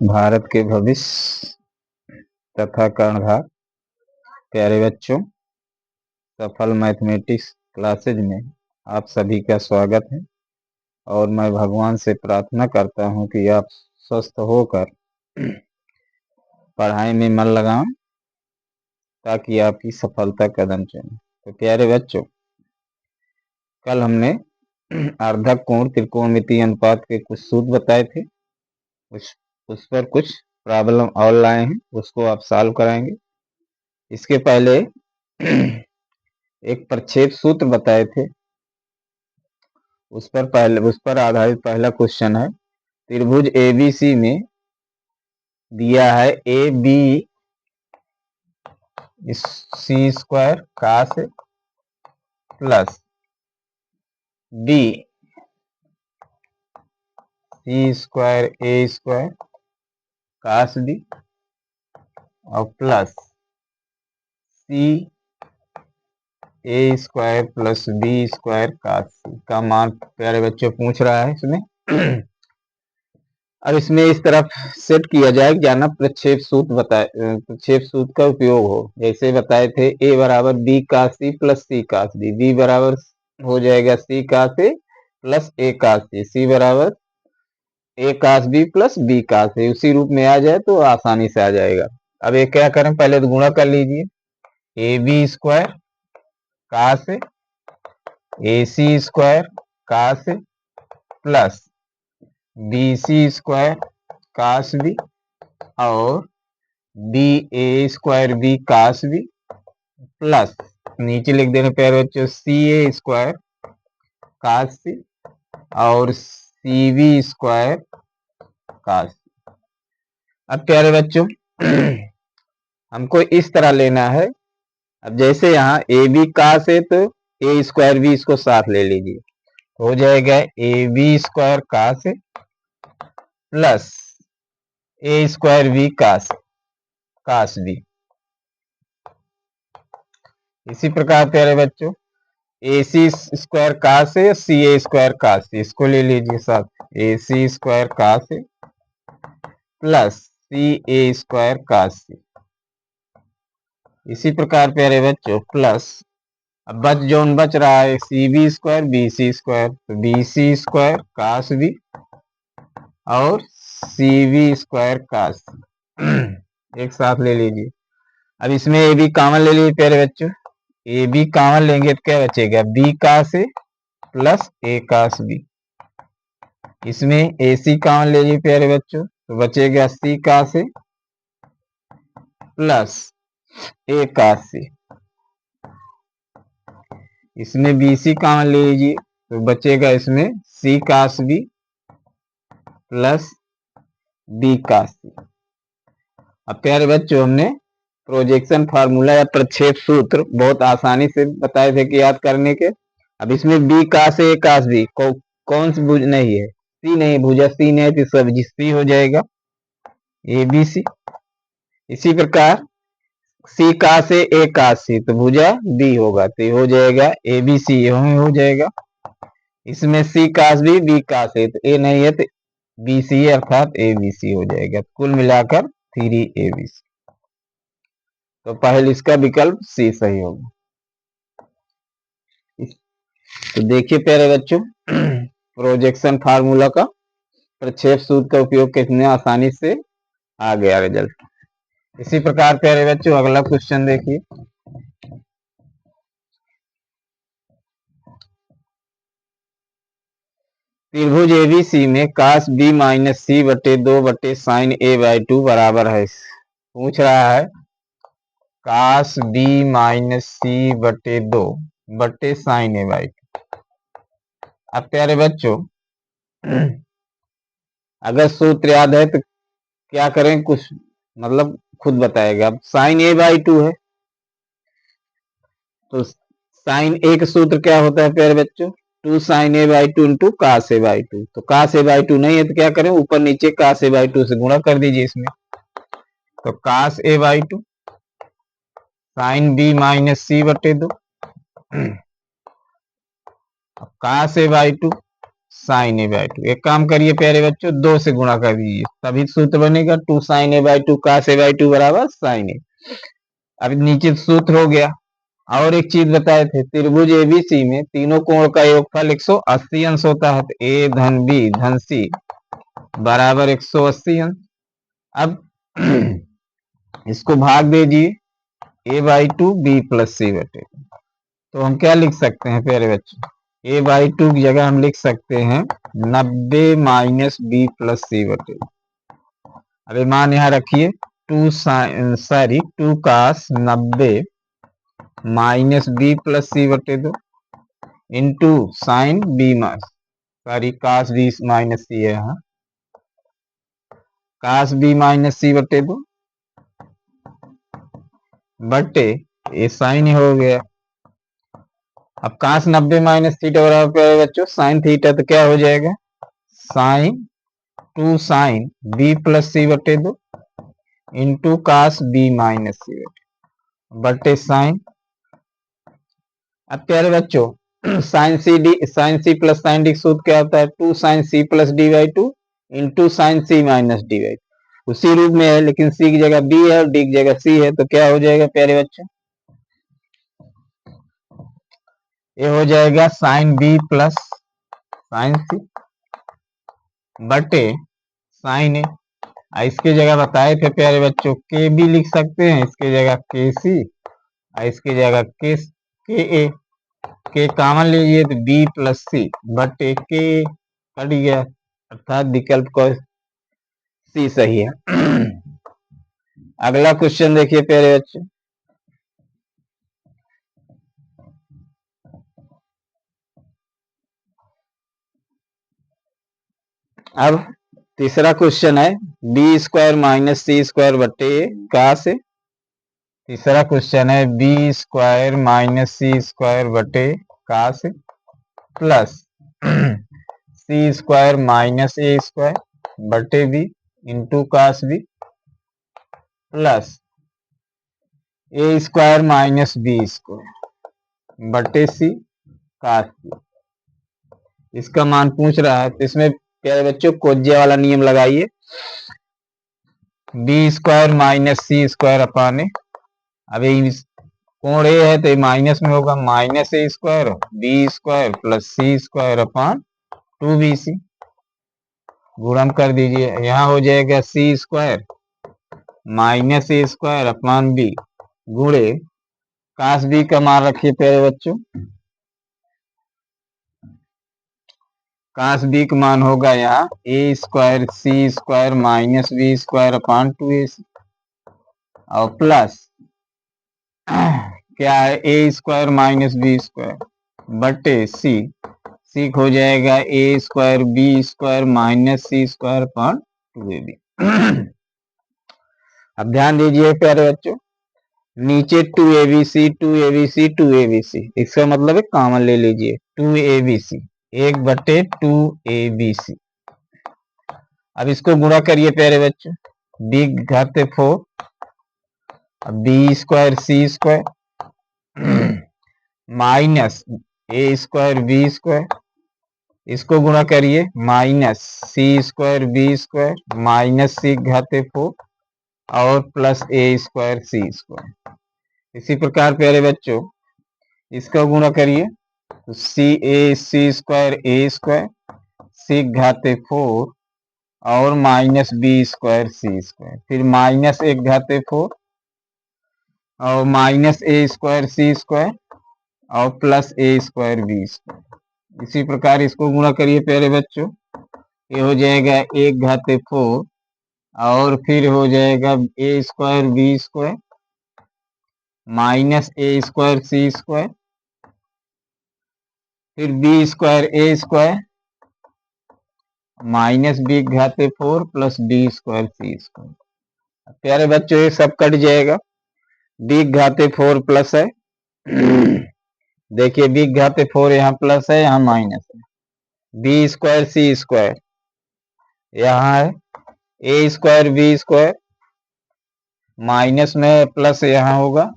भारत के भविष्य तथा कर्णधार प्यारे बच्चों, सफल मैथमेटिक्स क्लासेज में आप सभी का स्वागत है। और मैं भगवान से प्रार्थना करता हूं कि आप स्वस्थ होकर पढ़ाई में मन लगाएं ताकि आपकी सफलता कदम चुमे। तो प्यारे बच्चों, कल हमने अर्धक कोण त्रिकोणमितीय अनुपात के कुछ सूत्र बताए थे। उस पर कुछ प्रॉब्लम और लाए हैं, उसको आप सॉल्व कराएंगे। इसके पहले एक प्रक्षेप सूत्र बताए थे, उस पर आधारित पहला क्वेश्चन है। त्रिभुज एबीसी में दिया है a b C square cos plus B C square A square cos B और plus c a square plus B square cos c का मान प्यारे बच्चों पूछ रहा है इसमें। अब इसमें इस तरफ सेट किया जाए क्या ना, प्रक्षेप सूत्र का उपयोग हो। जैसे बताए थे ए बराबर बी का सी प्लस सी का सी, बी बराबर हो जाएगा सी का सी प्लस ए का सी, सी बराबर A cos B plus B cos C. उसी रूप में आ जाए तो आसानी से आ जाएगा। अब ये क्या करें, पहले तो गुणा कर लीजिए। A B square cos A C square cos plus B C square cos B और B A square B cos B plus नीचे लिख देने प्यारे बच्चों सी ए स्क्वायर कास सी और C B square cos C. अब प्यारे बच्चों हमको इस तरह लेना है। अब जैसे यहाँ ए बी कास है तो ए स्क्वायर बी इसको साथ ले लीजिए, हो जाएगा a B square cos plus A square B cos b. इसी प्रकार प्यारे बच्चों ए सी स्क्वायर कास है, सी ए स्क्वायर कास सी, इसको ले लीजिए साथ, ए सी स्क्वायर कास है plus c a square cos सी। इसी प्रकार प्यारे बच्चों प्लस अब बच रहा है सी बी स्क्वायर बी सी स्क्वायर, तो बी सी स्क्वायर कास बी और सी बी स्क्वायर कास सी एक साथ ले लीजिए। अब इसमें ए बी कॉमन ले लीजिए प्यारे बच्चों, ए बी कॉमन लेंगे तो क्या बचेगा, बी कास ए प्लस ए कास बी। इसमें ए सी कॉमन ले लीजिए प्यारे बच्चों, तो बचेगा सी कास ए प्लस ए कास सी। इसमें बी सी कॉमन ले लीजिए तो बचेगा इसमें C cos B plus B cos C. अब प्यारे बच्चों हमने प्रोजेक्शन फार्मूला या प्रक्षेप सूत्र बहुत आसानी से बताए थे कि याद करने के। अब इसमें बी कास ए कास बी कौन सी भुज नहीं है, सी नहीं, भुजा सी नहीं तो सब सी हो जाएगा ए बी सी। इसी प्रकार सी कास ए कास सी तो भुजा बी होगा तो हो जाएगा ए बी सी, हो जाएगा। इसमें सी कास बी कास ए तो ए नहीं है तो बी सी अर्थात ए बी सी हो जाएगा। कुल मिलाकर 3 ए बी सी, तो पहले इसका विकल्प सी सही होगा। तो देखिए प्यारे बच्चों प्रोजेक्शन फार्मूला का प्रक्षेप सूत्र का उपयोग कितने आसानी से आ गया रिजल्ट। इसी प्रकार प्यारे बच्चों अगला क्वेश्चन देखिए। त्रिभुज एबीसी में कास बी माइनस सी बटे 2 बटे साइन ए बाई 2 बराबर है। पूछ रहा है कास बी माइनस सी बटे 2 बटे साइन ए बाई 2। अब प्यारे बच्चों अगर सूत्र याद है तो क्या करें, कुछ मतलब खुद बताएगा। अब साइन ए बाई 2 है तो साइन ए का सूत्र क्या होता है प्यारे बच्चों, 2 sine A by 2 into cos A by 2। तो कास ए बाई 2 नहीं है तो क्या करें, ऊपर नीचे कास ए बाई 2 से गुणा कर दीजिए इसमें। तो cos A by 2 sine B minus सी बटे 2 cos A by 2 sine A by two. एक काम करिए प्यारे बच्चों, 2 से गुणा कर दीजिए, तभी सूत्र बनेगा 2 sine A by two cos A by two बराबर साइन ए। अब नीचे सूत्र हो गया। और एक चीज बताए थे, त्रिभुज एबीसी में तीनों कोण का योगफल 180 अंश होता है, तो ए धन बी धन सी बराबर 180 अंश। अब इसको भाग दीजिए ए बाई टू बी प्लस सी बटे, तो हम क्या लिख सकते हैं प्यारे बच्चों, ए बाई टू की जगह हम लिख सकते हैं 90 माइनस बी प्लस सी बटे। अरे मान यहाँ रखिए, two cos 90 minus B plus सी बटे 2 into sine B cos B minus C है यहाँ, कास बी माइनस सी बटे 2 बटे ये साइन हो गया। अब कास 90 माइनस थीटा बराबर बच्चों साइन थीटा, तो क्या हो जाएगा साइन 2 साइन बी प्लस सी बटे 2 इंटू कास बी माइनस सी बटे साइन। अब प्यारे बच्चों sine c plus sine d सूत्र क्या होता है, 2 sine c plus d by two into sine c minus d by two. उसी रूप में है, लेकिन सी की जगह बी है और डी की जगह सी है, तो क्या हो जाएगा प्यारे बच्चों, ये हो जाएगा साइन बी प्लस साइन सी बटे साइन ए। इसके जगह बताए थे प्यारे बच्चों के बी लिख सकते हैं, इसके जगह के सी, इसके जगह के ए, के कॉमन लीजिए तो बी प्लस सी बटे के कट गया, अर्थात विकल्प को सी सही है। अगला क्वेश्चन देखिए प्यारे बच्चे, अब तीसरा क्वेश्चन है B square minus C square बटे कहा से, तीसरा क्वेश्चन है B square minus C square बटे कहा से plus C square minus A square बटे B into cos B plus ए स्क्वायर माइनस बी स्क्वायर बटे सी कास बी। इसका मान पूछ रहा है, तो इसमें प्यारे बच्चों कोज्या वाला नियम लगाइए, B square minus C square अपान ए। अब कोण ए है तो ये माइनस में होगा, minus A square B square plus C square upon 2bc। गुणन कर दीजिए, यहाँ हो जाएगा सी square minus A square upon B गुणे कास बी का मान रखिए प्यारे बच्चों, कास बी का मान होगा यहाँ A square C square minus B square upon 2ac और प्लस क्या है A square minus B square बटे सी हो जाएगा A square B square minus C square upon 2ab। अब ध्यान दीजिए प्यारे बच्चों, नीचे 2abc, इसका मतलब है कॉमन ले लीजिए 2abc 1 बटे 2abc। अब इसको गुणा करिए प्यारे बच्चों, बी घाते 4 B square C square minus A square B square, इसको गुणा करिए minus C square B square minus सी घाते 4 और प्लस ए स्क्वायर सी स्क्वायर। इसी प्रकार प्यारे बच्चों इसका गुणा करिए, तो सी स्क्वायर ए स्क्वायर सी घाते 4 और minus B square C square, फिर माइनस 1 घाते 4 और minus A square C square और प्लस ए स्क्वायर बी स्क्वायर। इसी प्रकार इसको गुणा करिए प्यारे बच्चों, ये हो जाएगा 1 घाते 4 और फिर हो जाएगा A square B square minus A square C square फिर बी स्क्वायर ए स्क्वायर माइनस बी घाते 4 plus B square C square. प्यारे बच्चों ये सब कट जाएगा, बी घाते 4 प्लस है, देखिए बी घाते 4 यहाँ प्लस है यहाँ माइनस है, बी स्क्वायर सी स्क्वायर यहाँ है, A square B square minus में प्लस यहाँ होगा,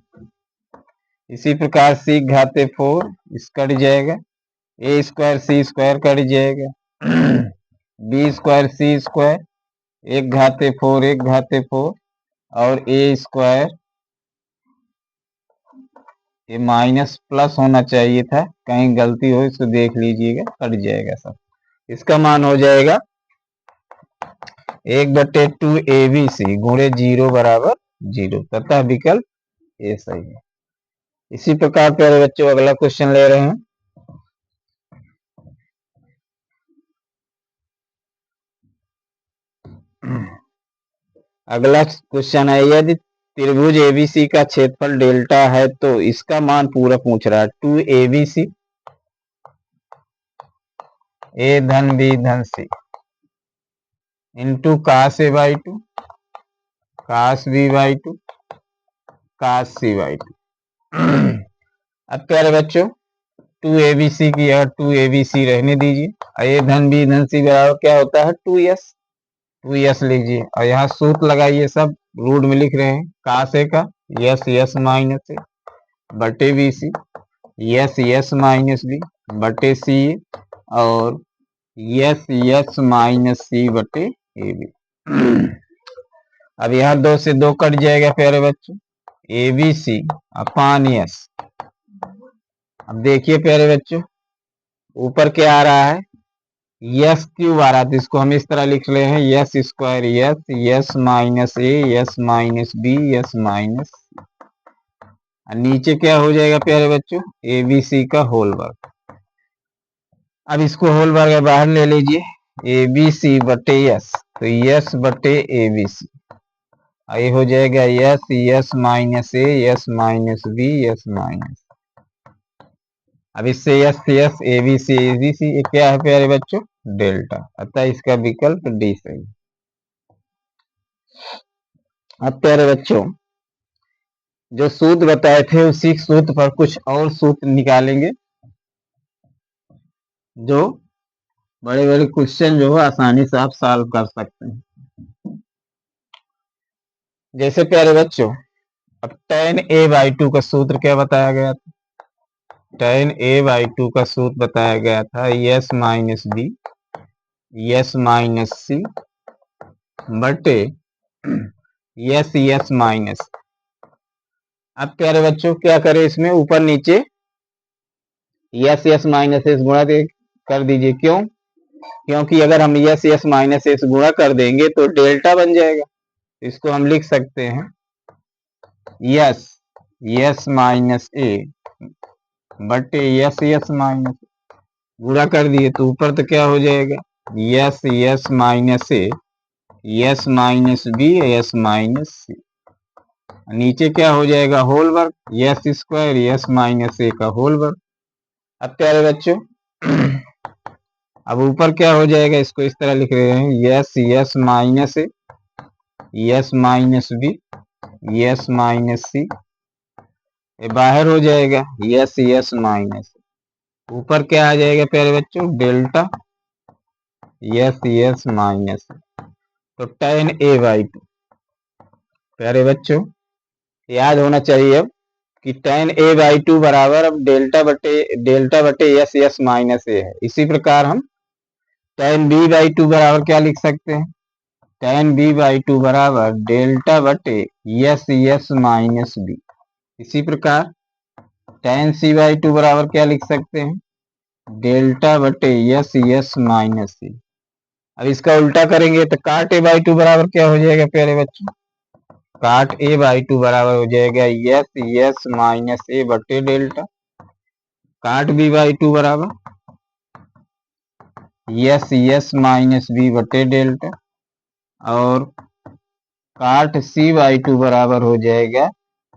इसी प्रकार सी घाते 4 इस कट जाएगा, A square C square cut जाएगा, बी स्क्वायर सी स्क्वायर, एक घाते 4 एक घाते 4, और ए स्क्वायर, ये माइनस प्लस होना चाहिए था, कहीं गलती हो इसको देख लीजिएगा, कट जाएगा सब। इसका मान हो जाएगा 1/2 ABC गुणे 0 बराबर 0 तथा विकल्प ए सही है। इसी प्रकार प्यारे बच्चों अगला क्वेश्चन ले रहे हैं। अगला क्वेश्चन है, यदि त्रिभुज एबीसी का क्षेत्रफल डेल्टा है तो इसका मान पूरा पूछ रहा है। 2ABC ए धन बी धन C into cos A by 2 cos B by 2 cos C by 2। अब प्यारे बच्चों 2ABC की जगह 2ABC रहने दीजिए, ए धन बी धन सी बराबर क्या होता है 2S लीजिए, और यहाँ सूत्र लगाइए, सब रूट में लिख रहे हैं। कास ए का यस माइनस ए बटे b c, s minus b बटे सी ए, और यस माइनस सी बटे ए बी। अब यहाँ 2 से 2 कट जाएगा प्यारे बच्चों, ए बी सी अपान यस। अब देखिए प्यारे बच्चों ऊपर क्या आ रहा है, यस क्यूब आ रहा है, तो इसको हम इस तरह लिख रहे हैं S square S minus A S minus B yes minus, नीचे क्या हो जाएगा प्यारे बच्चों ए बी सी का होल वर्ग। अब इसको होल वर्ग बाहर ले लीजिए, ए बी सी बटे यस, तो यस बटे ए बी सी, ये हो जाएगा yes minus B yes minus. अब इससे यस ए बी सी ये क्या है प्यारे बच्चों डेल्टा, अतः इसका विकल्प डी सही। अब प्यारे बच्चों जो सूत्र बताए थे उसी सूत्र पर कुछ और सूत्र निकालेंगे, जो बड़े बड़े क्वेश्चन जो है आसानी से आप सॉल्व कर सकते हैं। जैसे प्यारे बच्चों अब tan a/2 का सूत्र क्या बताया गया था, tan a/2 का सूत्र बताया गया था S minus B yes minus सी बटे यस माइनस। अब प्यारे बच्चों क्या करें, इसमें ऊपर नीचे यस माइनस एस गुणा कर दीजिए। क्यों, क्योंकि अगर हम यस माइनस एस गुणा कर देंगे तो डेल्टा बन जाएगा, इसको हम लिख सकते हैं यस माइनस ए बटे यस माइनस, गुणा कर दिए तो ऊपर तो क्या हो जाएगा yes minus A S minus B yes minus C, नीचे क्या हो जाएगा होल वर्ग S square S minus A का होल वर्ग। अब प्यारे बच्चों अब ऊपर क्या हो जाएगा, इसको इस तरह लिख रहे हैं S minus A S minus B yes minus C, ये बाहर हो जाएगा यस माइनस, ऊपर क्या आ जाएगा प्यारे बच्चों डेल्टा यस माइनस, तो tan a/2 प्यारे बच्चों याद होना चाहिए अब कि tan a/2 बराबर अब डेल्टा बटे यस माइनस ए है। इसी प्रकार हम tan b/2 बराबर क्या लिख सकते हैं, tan b/2 बराबर डेल्टा बटे यस माइनस बी। इसी प्रकार tan c/2 बराबर क्या लिख सकते हैं, डेल्टा बटे यस माइनस सी। अब इसका उल्टा करेंगे तो काट a/2 बराबर क्या हो जाएगा प्यारे बच्चों, काट a/2 बराबर हो जाएगा यस माइनस ए बटे डेल्टा, काट b/2 बराबर यस माइनस बी बटे डेल्टा, और काट c/2 बराबर हो जाएगा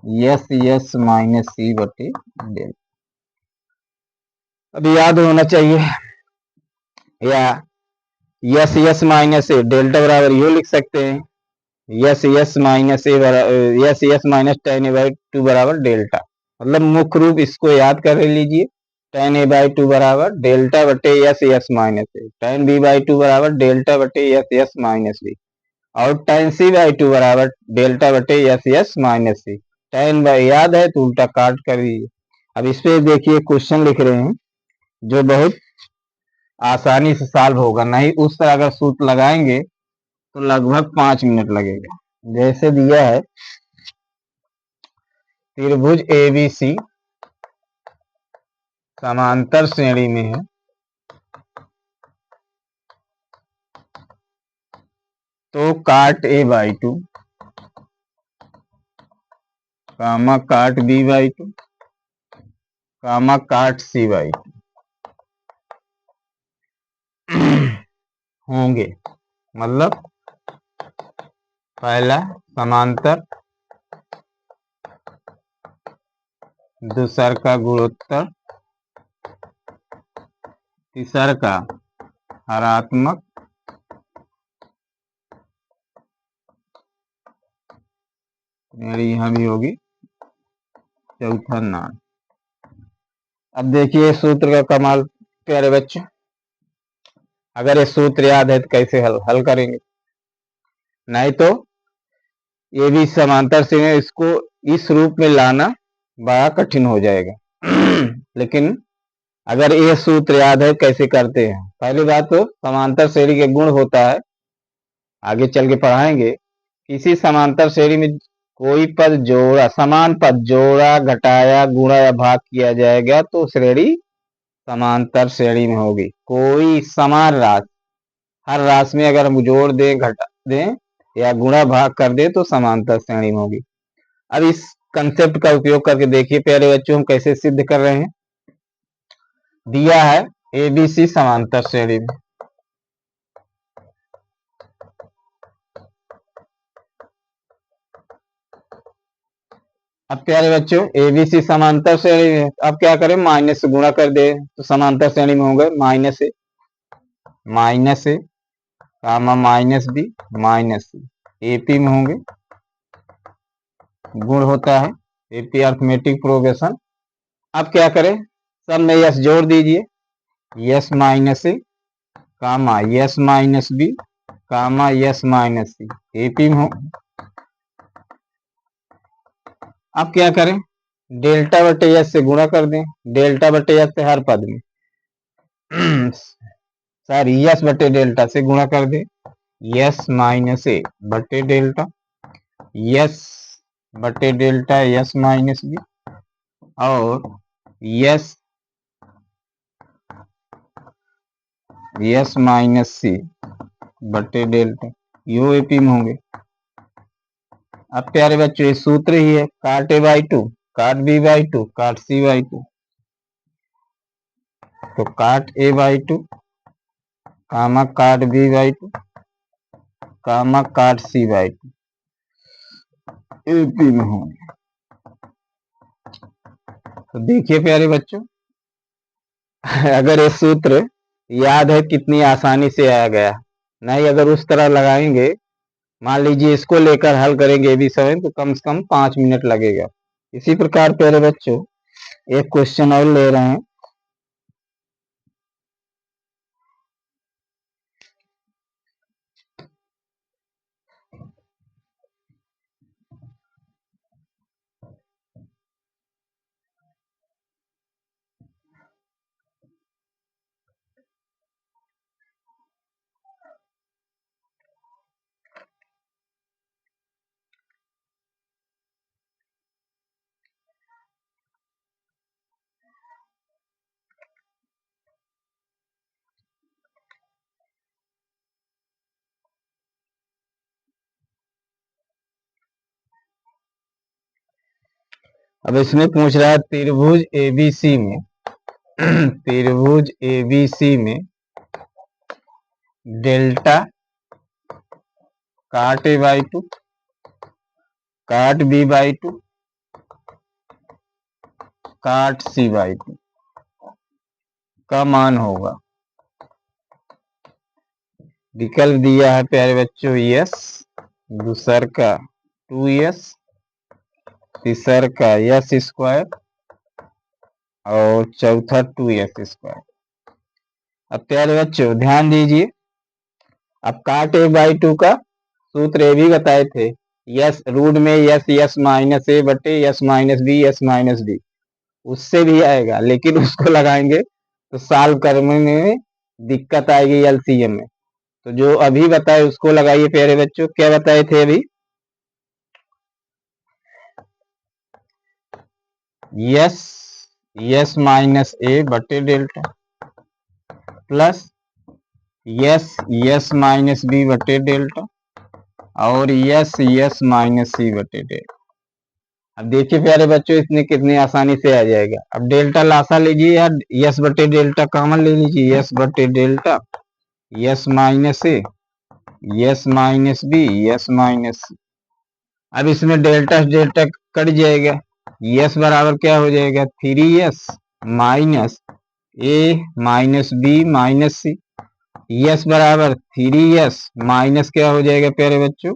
यस माइनस सी बटे डेल्टा। अब याद होना चाहिए, या यस माइनस ए डेल्टा बराबर यो लिख सकते हैं S minus minus tan a/2 बराबर डेल्टा, मतलब मुख्य रूप इसको याद कर लीजिए tan a/2 बराबर डेल्टा बटे यस माइनस ए, tan b/2 बराबर डेल्टा बटे यस माइनस बी, और tan c/2 बराबर डेल्टा बटे यस माइनस सी। tan याद है तो उल्टा काट कर दीजिए। अब इस पे देखिए क्वेश्चन लिख रहे हैं जो बहुत आसानी से सॉल्व होगा। नहीं उस तरह अगर सूत्र लगाएंगे तो लगभग 5 मिनट लगेगा। जैसे दिया है त्रिभुज एबीसी समांतर श्रेणी में है, तो काट ए बाई टू कामा काट बी बाई टू कामा काट सी बाई टू होंगे। मतलब पहला समांतर, दूसर का गुणोत्तर, तीसर का हरात्मक, मेरी यहां भी होगी चौथा नान। अब देखिए सूत्र का कमाल प्यारे बच्चों, अगर ये सूत्र याद है तो कैसे हल करेंगे। नहीं तो ये भी समांतर से इसको इस रूप में लाना बड़ा कठिन हो जाएगा। लेकिन अगर ये सूत्र याद है कैसे करते हैं, पहली बात तो समांतर श्रेणी के गुण होता है, आगे चल के पढ़ाएंगे। किसी समांतर श्रेणी में कोई पद जोड़ा, समान पद जोड़ा, घटाया, गुणा या भाग किया जाएगा तो श्रेणी समांतर श्रेणी में होगी। कोई समान राशि, हर राशि में अगर हम जोड़ दें, घटा दें या गुणा भाग कर दे तो समांतर श्रेणी में होगी। अब इस कंसेप्ट का उपयोग करके देखिए प्यारे बच्चों हम कैसे सिद्ध कर रहे हैं। दिया है एबीसी समांतर श्रेणी में, अब प्यारे बच्चों एबीसी समांतर श्रेणी में, अब क्या करें माइनस से गुणा कर दे तो समांतर श्रेणी में होंगे। माइनस ए कामा माइनस बी माइनस सी, एपी में होंगे। गुण होता है एपी अर्थमेटिक प्रोग्रेशन। अब क्या करें सब में यस जोड़ दीजिए, यस माइनस ए कामा yes minus B comma yes minus सी, एपी में हो। अब क्या करें डेल्टा बटे यस से गुणा कर दें, डेल्टा बटे यस से हर पद में सॉरी यस बटे डेल्टा से गुणा कर दे, यस माइनस ए बटे डेल्टा, यस बटे डेल्टा यस माइनस बी और यस यस माइनस सी बटे डेल्टा, यो एपी में होंगे। अब प्यारे बच्चों ये सूत्र ही है काट ए बाई टू काट बी बाई टू काट सी बाई टू, तो काट ए बाई टू कामा काट बी बाई टू कामा काट सी बाई टू, एपी में होंगे। तो देखिए प्यारे बच्चों अगर ये सूत्र याद है कितनी आसानी से आया गया, नहीं अगर उस तरह लगाएंगे, मान लीजिए इसको लेकर हल करेंगे AB7 तो कम से कम 5 मिनट लगेगा। इसी प्रकार प्यारे बच्चों एक क्वेश्चन और ले रहे हैं। अब इसमें पूछ रहा है त्रिभुज एबीसी में त्रिभुज एबीसी में डेल्टा काट ए बाई टू काट बी बाई टू काट सी बाई टू का मान होगा। विकल्प दिया है प्यारे बच्चों यस, दूसर का 2s, तीसर का यस स्क्वायर और चौथा 2s स्क्वायर। अब प्यारे बच्चों ध्यान दीजिए, अब काट ए बाई टू का सूत्र ये भी बताए थे, यस रूट में यस यस माइनस ए बटे yes minus B yes minus d, उससे भी आएगा लेकिन उसको लगाएंगे तो सॉल्व करने में दिक्कत आएगी एलसीएम में। तो जो अभी बताए उसको लगाइए प्यारे बच्चों। क्या बताए थे अभी? यस माइनस ए बटे delta plus s minus b बटे डेल्टा और यस माइनस सी बटे डेल्टा। अब देखिए प्यारे बच्चों, इसमें कितनी आसानी से आ जाएगा। अब डेल्टा लासा लीजिए या यस बटे डेल्टा कॉमन ले लीजिए। यस बटे delta S minus A S minus B yes minus C. अब इसमें डेल्टा डेल्टा कट जाएगा। यस बराबर क्या हो जाएगा? 3s minus A minus B minus C. S बराबर 3s माइनस क्या हो जाएगा प्यारे बच्चों?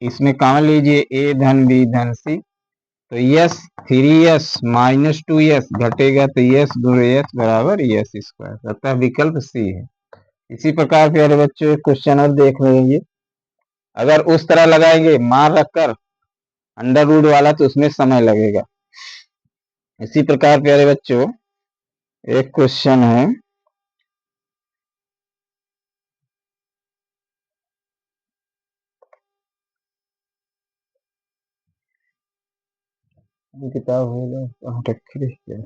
इसमें कॉमन लीजिए ए धन बी धन सी। तो यस 3s माइनस 2s घटेगा तो यस गुणे यस बराबर यस स्क्वायर। अतः विकल्प सी है। इसी प्रकार प्यारे बच्चों एक क्वेश्चन और देख लेंगे। अगर उस तरह लगाएंगे मार रखकर अंडर रूट वाला तो उसमें समय लगेगा। इसी प्रकार प्यारे बच्चों एक क्वेश्चन है। किताब हो रखी है।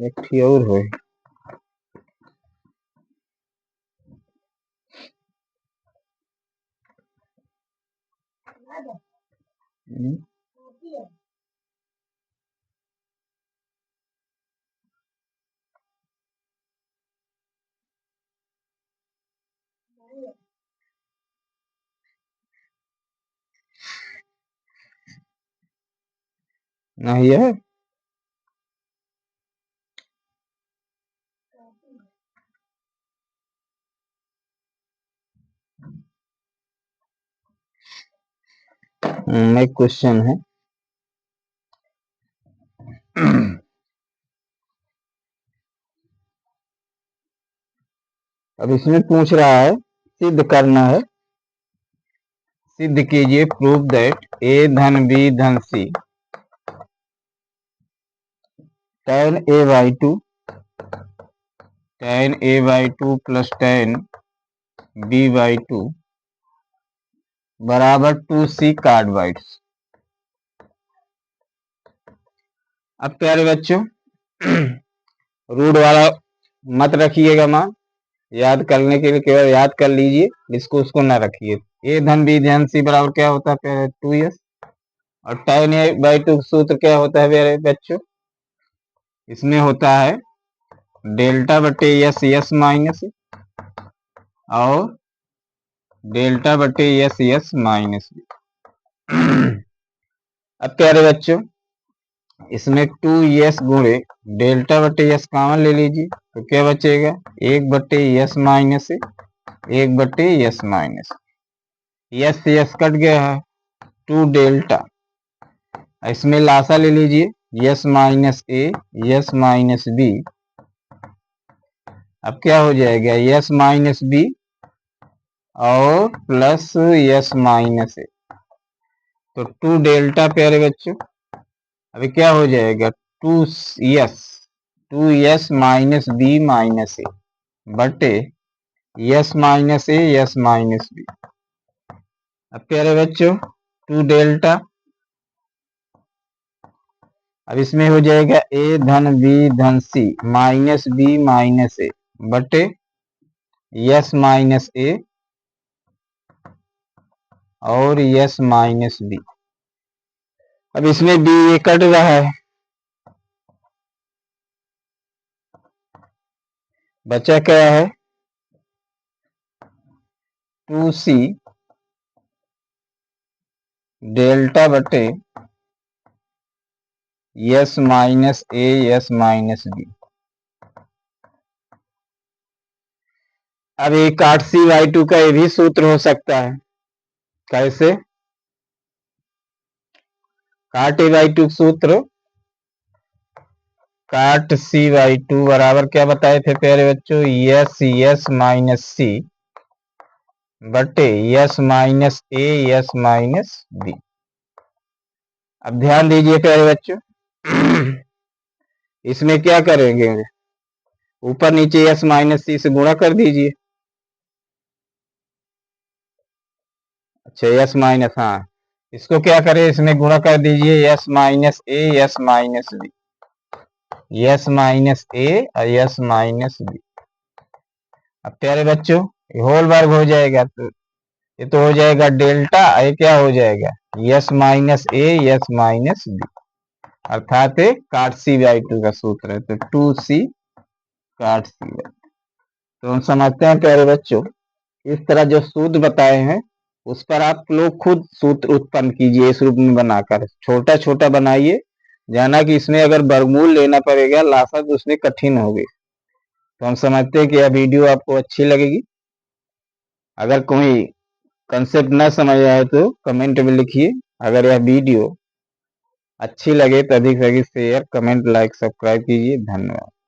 एक थी और है। नहीं है। एक क्वेश्चन है। अब इसमें पूछ रहा है, सिद्ध करना है। सिद्ध कीजिए प्रूव दैट ए धन बी धन सी tan a by 2 plus tan b by 2 बराबर 2c कार्ड बाइट्स। अब प्यारे बच्चों रूट वाला मत रखिएगा मान, याद करने के लिए केवल याद कर लीजिए, इसको उसको ना रखिए। ए धन बी धन सी बराबर क्या होता है? 2s। और tan a by 2 सूत्र क्या होता है प्यारे बच्चों? इसमें होता है डेल्टा बटे यस माइनस और डेल्टा बटे यस माइनस। अब प्यारे बच्चों इसमें 2s गुणे डेल्टा बटे यस कॉमन ले लीजिए तो क्या बचेगा? 1 बटे यस माइनस 1 बटे यस माइनस। यस से यस कट गया है 2 डेल्टा। इसमें लासा ले लीजिए yes minus A S minus B. अब क्या हो जाएगा? यस माइनस बी और प्लस यस माइनस ए। तो 2 डेल्टा प्यारे बच्चों अभी क्या हो जाएगा? 2s minus B minus a बटे yes minus A S minus B. अब प्यारे बच्चों 2 डेल्टा, अब इसमें हो जाएगा ए धन बी धन सी माइनस बी माइनस ए बटे यस माइनस ए और यस माइनस बी। अब इसमें बी ए कट रहा है, बचा क्या है? 2c डेल्टा बटे yes minus A S minus B. अब ये काट सी बाई 2 का ये भी सूत्र हो सकता है। कैसे? काट ए बाई 2 सूत्र काट सी बाई 2 बराबर क्या बताए थे प्यारे बच्चों? यस माइनस सी बटे yes minus A S minus B. अब ध्यान दीजिए प्यारे बच्चों, इसमें क्या करेंगे, ऊपर नीचे यस माइनस सी से गुणा कर दीजिए। अच्छा यस माइनस, हाँ इसको क्या करें, इसमें गुणा कर दीजिए S minus A S minus B, yes minus A और यस माइनस बी। अब प्यारे बच्चों ये होल वर्ग हो जाएगा, तो ये तो हो जाएगा डेल्टा, ये क्या हो जाएगा yes minus A S minus B, अर्थात काट सी बाई टू का सूत्र है, तो 2c काट सी बाई। तो हम समझते हैं प्यारे बच्चों, इस तरह जो सूत्र बताए हैं उस पर आप लोग खुद सूत्र उत्पन्न कीजिए, इस रूप में बनाकर छोटा छोटा बनाइए, जाना कि इसमें अगर वर्गमूल लेना पड़ेगा लासा तो उसमें कठिन होगी। तो हम समझते हैं कि यह वीडियो आपको अच्छी लगेगी। अगर कोई कंसेप्ट न समझ आए तो कमेंट में लिखिए। अगर यह वीडियो अच्छी लगे तो अधिक से अधिक शेयर कमेंट लाइक सब्सक्राइब कीजिए। धन्यवाद।